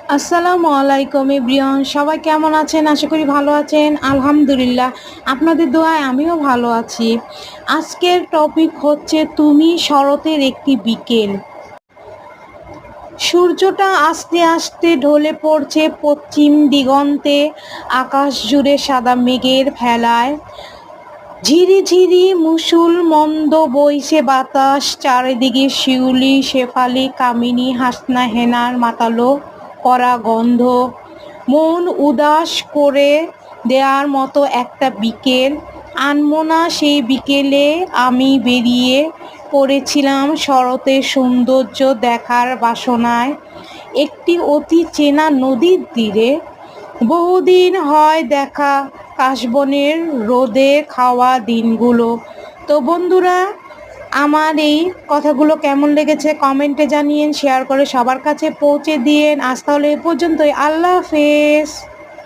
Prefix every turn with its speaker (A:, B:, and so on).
A: আসসালামু আলাইকুম এভরিওয়ান, সবাই কেমন আছেন? আশা করি ভালো আছেন। আলহামদুলিল্লাহ, আপনাদের দোয়ায় আমিও ভালো আছি। আজকের টপিক হচ্ছে তুমি শরতের একটি বিকেল। সূর্যটা আস্তে আস্তে ঢলে পড়ছে পশ্চিম দিগন্তে, আকাশ জুড়ে সাদা মেঘের ভেলায়। ঝিরিঝিরি মুষল মন্দ বইছে বাতাস, চারিদিকে শিউলি, শেফালি, কামিনী, হাসনা, হেনার মাতালো করা গন্ধ। মন উদাস করে দেওয়ার মতো একটা বিকেল। আনমনা সেই বিকেলে আমি বেরিয়ে পড়েছিলাম শরতের সৌন্দর্য দেখার বাসনায় একটি অতি চেনা নদীর তীরে। বহুদিন হয় দেখা কাশবনের রোদে খাওয়া দিনগুলো। তো বন্ধুরা, আমার এই কথাগুলো কেমন লেগেছে কমেন্টে জানিয়েন, শেয়ার করে সবার কাছে পৌঁছে দিয়েন। আজ তাহলে এ পর্যন্তই। আল্লাহ হাফেজ।